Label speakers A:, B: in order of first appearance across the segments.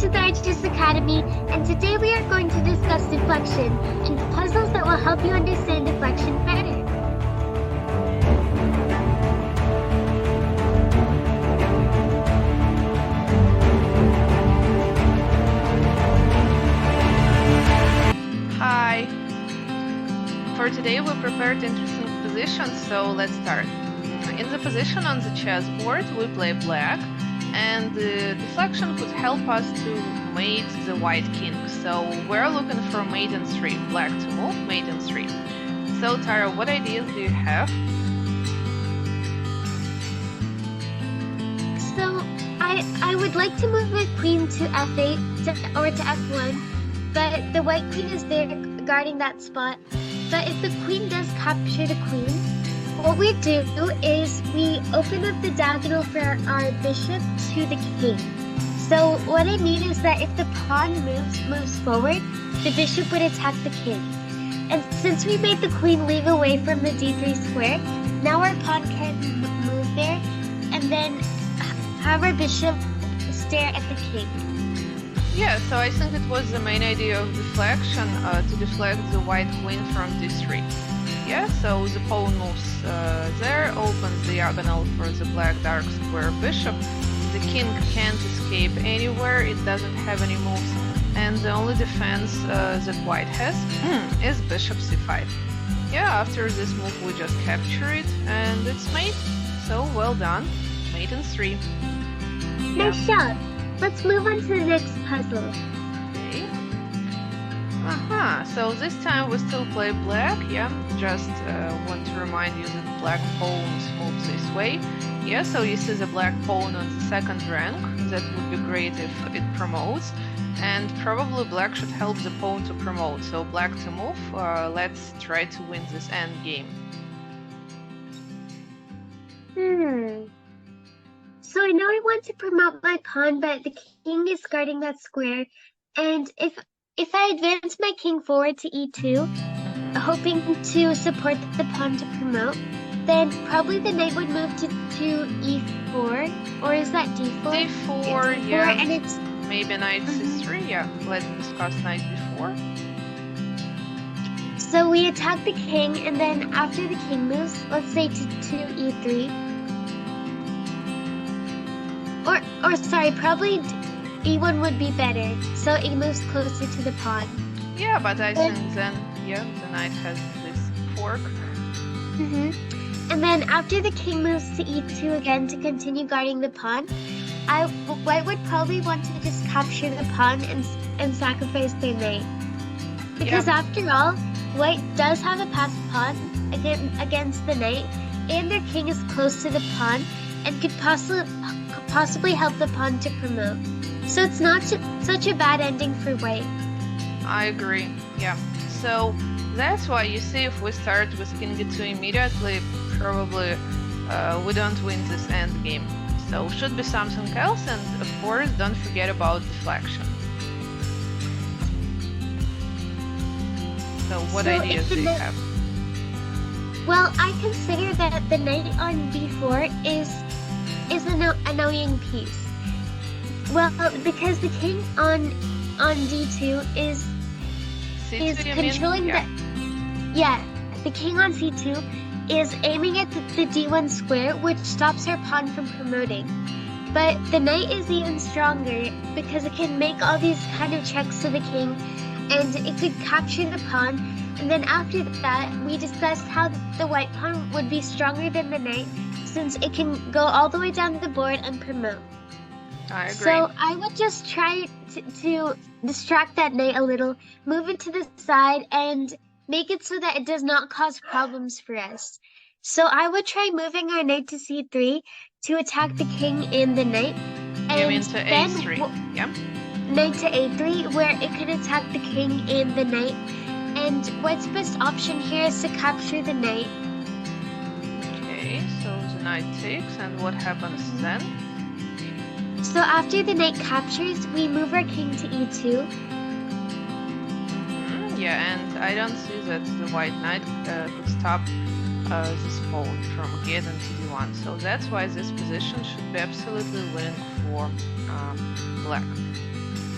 A: to TaraChessAcademy, and today we are going to discuss deflection and puzzles that will help you understand deflection better.
B: Hi! For today we prepared interesting positions, so let's start. In the position on the chessboard we play black, and the deflection could help us to mate the white king. So we're looking for mate in 3, black to move, mate in 3. So Tara, what ideas do you have?
A: So I would like to move my queen to f8 or to f1, but the white queen is there guarding that spot. But if the queen does capture the queen, what we do is we open up the diagonal for our bishop to the king. So what I mean is that if the pawn moves forward, the bishop would attack the king. And since we made the queen leave away from the d3 square, now our pawn can move there and then have our bishop stare at the king.
B: Yeah, so I think it was the main idea of deflection, to deflect the white queen from d3. Yeah, so the pawn moves there, opens the diagonal for the black dark square bishop. The king can't escape anywhere, it doesn't have any moves, and the only defense that white has is bishop c5. Yeah, after this move we just capture it, and it's mate. So well done, mate in 3. Yeah.
A: Nice job! Let's move on to the next puzzle.
B: Okay. So this time we still play black, yeah, just want to remind you that black pawns move this way. Yeah, so you see the black pawn on the second rank, that would be great if it promotes, and probably black should help the pawn to promote, so black to move, let's try to win this end game.
A: So I know I want to promote my pawn, but the king is guarding that square, and if I advance my king forward to e2, hoping to support the pawn to promote, then probably the knight would move to e4, or is that d4?
B: d4, yeah,
A: and it's
B: maybe knight c3, yeah, let's discuss knight b4.
A: So we attack the king, and then after the king moves, let's say to e3, or sorry, probably e1 would be better, so it moves closer to the pawn.
B: Yeah, but I think then, yeah, the knight has this fork.
A: And then after the king moves to e2 again to continue guarding the pawn, white would probably want to just capture the pawn and sacrifice their knight. Because after all, white does have a passed pawn against the knight, and their king is close to the pawn and could possibly help the pawn to promote. So it's not such a bad ending for white.
B: I agree, yeah. So that's why you see if we start with king d2 immediately, probably we don't win this end game. So should be something else, and of course don't forget about deflection. So what ideas do you have?
A: Well, I consider that the knight on b4 is an annoying piece. Well, because the king on d2 is controlling the king on c2 is aiming at the d1 square, which stops her pawn from promoting. But the knight is even stronger because it can make all these kind of checks to the king, and it could capture the pawn. And then after that, we discussed how the white pawn would be stronger than the knight, since it can go all the way down the board and promote.
B: I agree.
A: So I would just try to distract that knight a little, move it to the side, and make it so that it does not cause problems for us. So I would try moving our knight to c3 to attack the king and the knight. And
B: you mean to a3, yeah?
A: Knight to a3, where it could attack the king and the knight. And white's best option here is to capture the knight.
B: Okay, so the knight takes, and what happens then?
A: So after the knight captures, we move our king to e2.
B: Yeah, and I don't see that the white knight could stop this pawn from getting to d1. So that's why this position should be absolutely winning for black.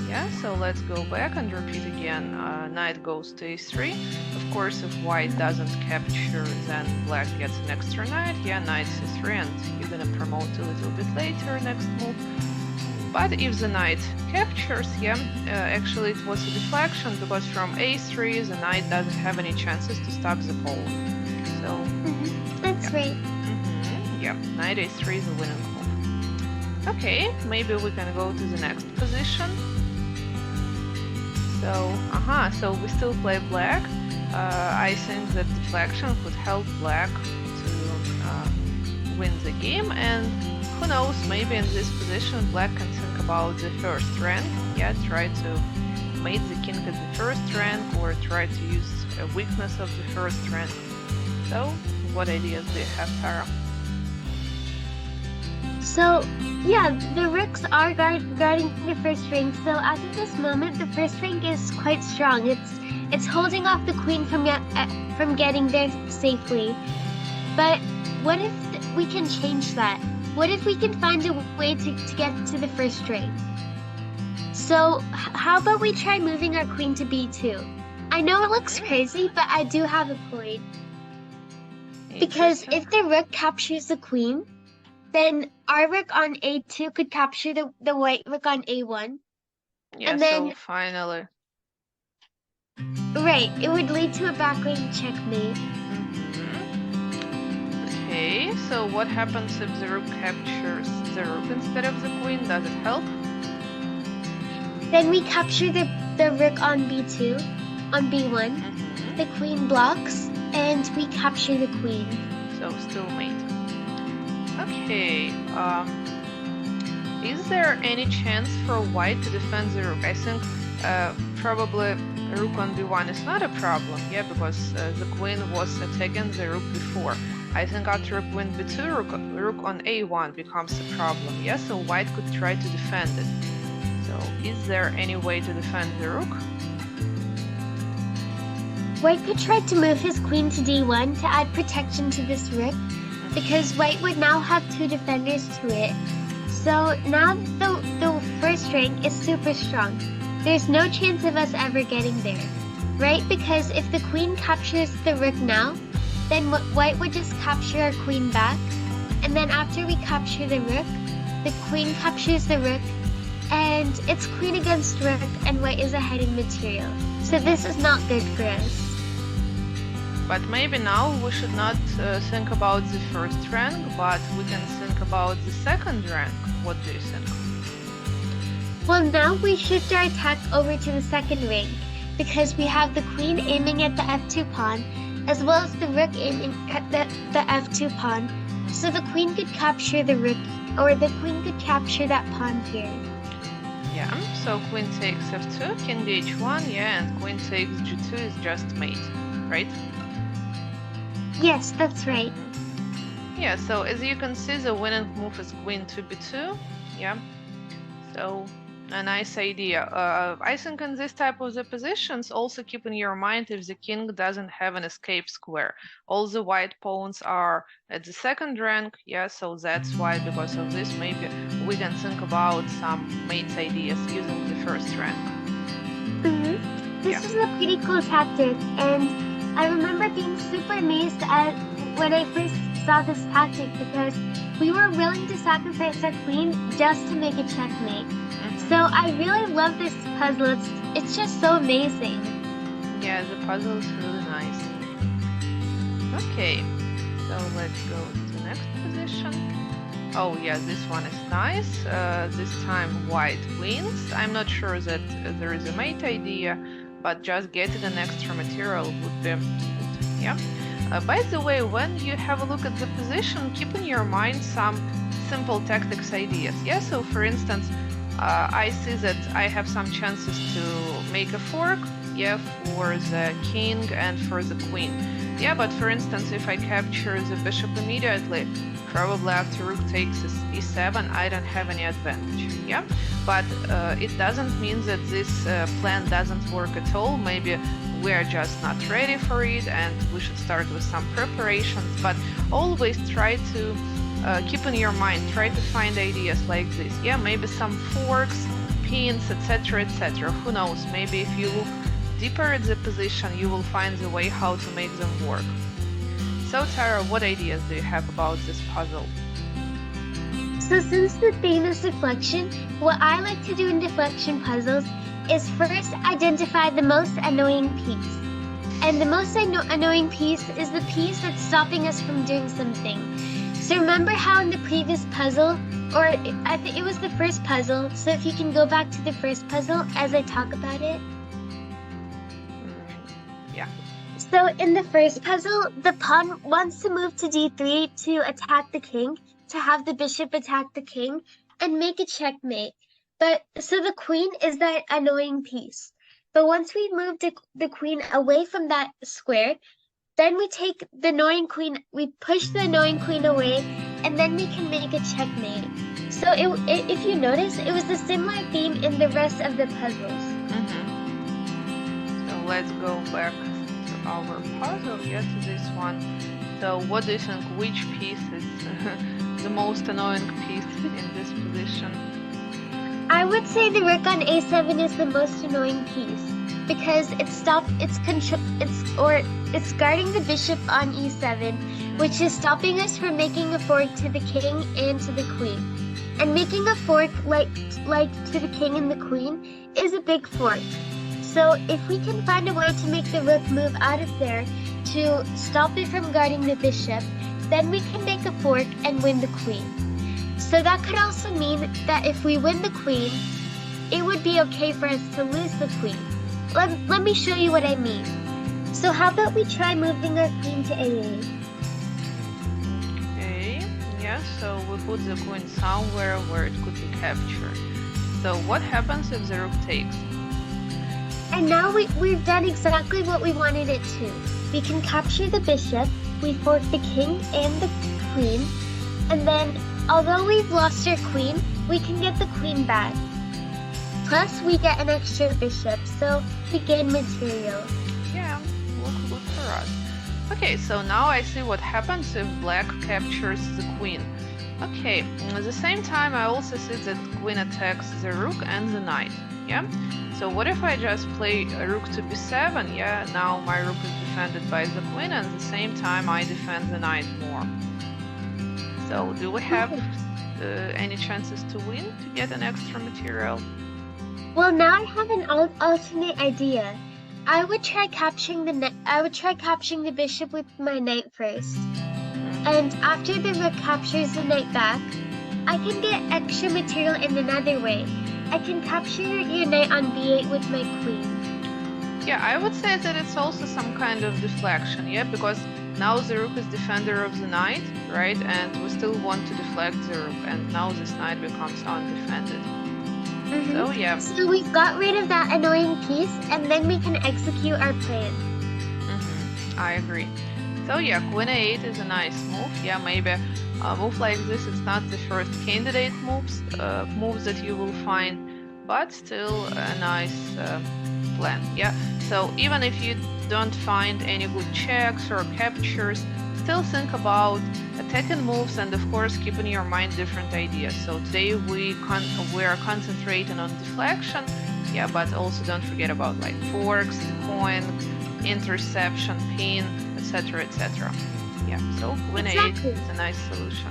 B: Yeah, so let's go back and repeat again. Knight goes to a3. Of course, if white doesn't capture, then black gets an extra knight. Yeah, knight c3, and you're gonna promote a little bit later, next move. But if the knight captures, yeah, actually it was a deflection, because from a3 the knight doesn't have any chances to stop the pawn. So
A: that's right.
B: Yeah, knight a3 is a winning move. Okay, maybe we can go to the next position. So, so we still play black. I think that deflection could help black to win the game, and who knows, maybe in this position black can think about the first rank. Yeah, try to mate the king at the first rank, or try to use a weakness of the first rank. So, what ideas do you have, Tara?
A: So, yeah, the rooks are guarding the first rank. So as of this moment, the first rank is quite strong. It's holding off the queen from getting there safely. But what if we can change that? What if we can find a way to get to the first rank? So how about we try moving our queen to b2? I know it looks crazy, but I do have a point. Because if the rook captures the queen, then our rook on a2 could capture the white rook on a1.
B: Yeah,
A: and then,
B: so finally.
A: Right, it would lead to a backrange checkmate.
B: Okay, so what happens if the rook captures the rook instead of the queen? Does it help?
A: Then we capture the rook on b2, on b1. The queen blocks, and we capture the queen.
B: So still mate. Okay, is there any chance for white to defend the rook? I think probably rook on b1 is not a problem, yeah, because the queen was attacking the rook before. I think after queen b2, rook on a1 becomes a problem, yeah, so white could try to defend it. So, is there any way to defend the rook?
A: White could try to move his queen to d1 to add protection to this rook, because white would now have two defenders to it. So now the first rank is super strong. There's no chance of us ever getting there, right? Because if the queen captures the rook now, then white would just capture our queen back, and then after we capture the rook, the queen captures the rook, and it's queen against rook, and white is ahead in material. So this is not good for us.
B: But maybe now we should not think about the first rank, but we can think about the second rank. What do you think?
A: Well, now we shift our attack over to the second rank, because we have the queen aiming at the f2 pawn, as well as the rook aiming at the f2 pawn. So the queen could capture the rook, or the queen could capture that pawn here.
B: Yeah, so queen takes f2, king h1, yeah, and queen takes g2 is just mate, right?
A: Yes, that's right.
B: Yeah, so as you can see, the winning move is queen to b2. Yeah, so a nice idea. I think in this type of the positions, also keep in your mind if the king doesn't have an escape square. All the white pawns are at the second rank. Yeah, so that's why, because of this, maybe we can think about some mate ideas using the first rank.
A: This is a pretty cool tactic, and I remember being super amazed at when I first saw this tactic, because we were willing to sacrifice our queen just to make a checkmate. So I really love this puzzle. It's just so amazing.
B: Yeah, the puzzle is really nice. Okay, so let's go to the next position. Oh yeah, this one is nice. This time white wins. I'm not sure that there is a mate idea, but just getting an extra material would be good. Yeah. By the way, when you have a look at the position, keep in your mind some simple tactics ideas. Yeah, so for instance, I see that I have some chances to make a fork, yeah, for the king and for the queen. Yeah, but for instance, if I capture the bishop immediately, probably after rook takes e7, I don't have any advantage. Yeah, but it doesn't mean that this plan doesn't work at all. Maybe we're just not ready for it and we should start with some preparations, but always try to keep in your mind, try to find ideas like this. Yeah, maybe some forks, pins, etc., etc. Who knows? Maybe if you look deeper at the position, you will find the way how to make them work. So Tara, what ideas do you have about this puzzle?
A: So since the theme is deflection, what I like to do in deflection puzzles is first identify the most annoying piece. And the most annoying piece is the piece that's stopping us from doing something. So remember how in the previous puzzle, or I think it was the first puzzle, so if you can go back to the first puzzle as I talk about it.
B: Yeah.
A: So in the first puzzle, the pawn wants to move to d3 to attack the king, to have the bishop attack the king, and make a checkmate. But so the queen is that annoying piece. But once we move the queen away from that square, then we take the annoying queen, we push the annoying queen away, and then we can make a checkmate. So if you notice, it was a similar theme in the rest of the puzzles.
B: So let's go back to our puzzle, to this one. So what do you think, which piece is the most annoying piece in this position?
A: I would say the rook on a7 is the most annoying piece because it's guarding the bishop on e7, which is stopping us from making a fork to the king and to the queen. And making a fork like to the king and the queen is a big fork. So if we can find a way to make the rook move out of there to stop it from guarding the bishop, then we can make a fork and win the queen. So that could also mean that if we win the queen, it would be okay for us to lose the queen. Let me show you what I mean. So how about we try moving our queen to a8?
B: Okay, so we put the queen somewhere where it could be captured. So what happens if the rook takes?
A: And now we've done exactly what we wanted it to. We can capture the bishop, we fork the king and the queen, and then although we've lost our queen, we can get the queen back. Plus, we get an extra bishop, so we gain material.
B: Yeah, look good for us. Okay, so now I see what happens if black captures the queen. Okay, at the same time I also see that queen attacks the rook and the knight. So what if I just play rook to b7? Now my rook is defended by the queen, and at the same time I defend the knight more. So do we have any chances to win, to get an extra material?
A: Well, now I have an alternate idea. I would try capturing the bishop with my knight first. And after the rook captures the knight back, I can get extra material in another way. I can capture your knight on b8 with my queen.
B: Yeah, I would say that it's also some kind of deflection, because now the rook is defender of the knight, right? And we still want to deflect the rook, and now this knight becomes undefended. So
A: So we've got rid of that annoying piece, and then we can execute our plan.
B: I agree. So queen a8 is a nice move. Maybe a move like this is not the first candidate moves that you will find, but still a nice plan. So even if you don't find any good checks or captures, still think about attacking moves, and of course keep in your mind different ideas. So today we are concentrating on deflection, but also don't forget about like forks, coin, interception, pin, etc., etc. So queen a8 is a nice solution.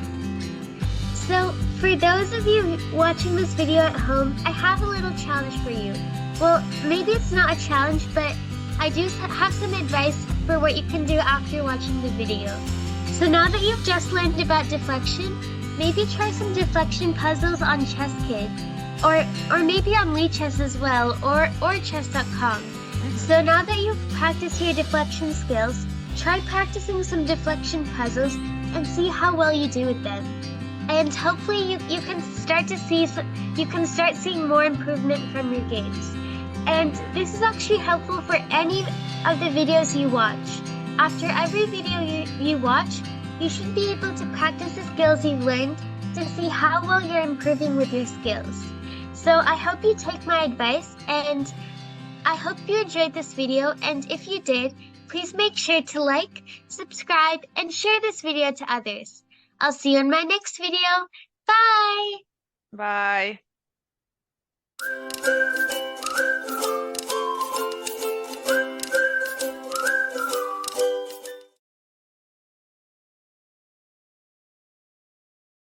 A: So for those of you watching this video at home, I have a little challenge for you. Well, maybe it's not a challenge, but I do have some advice for what you can do after watching the video. So now that you've just learned about deflection, maybe try some deflection puzzles on ChessKid, or maybe on Lichess as well, or chess.com. So now that you've practiced your deflection skills, try practicing some deflection puzzles and see how well you do with them. And hopefully you can start seeing more improvement from your games. And this is actually helpful for any of the videos you watch. After every video you watch, you should be able to practice the skills you've learned to see how well you're improving with your skills. So I hope you take my advice, and I hope you enjoyed this video, and if you did, please make sure to like, subscribe, and share this video to others. I'll see you in my next video. Bye!
B: Bye!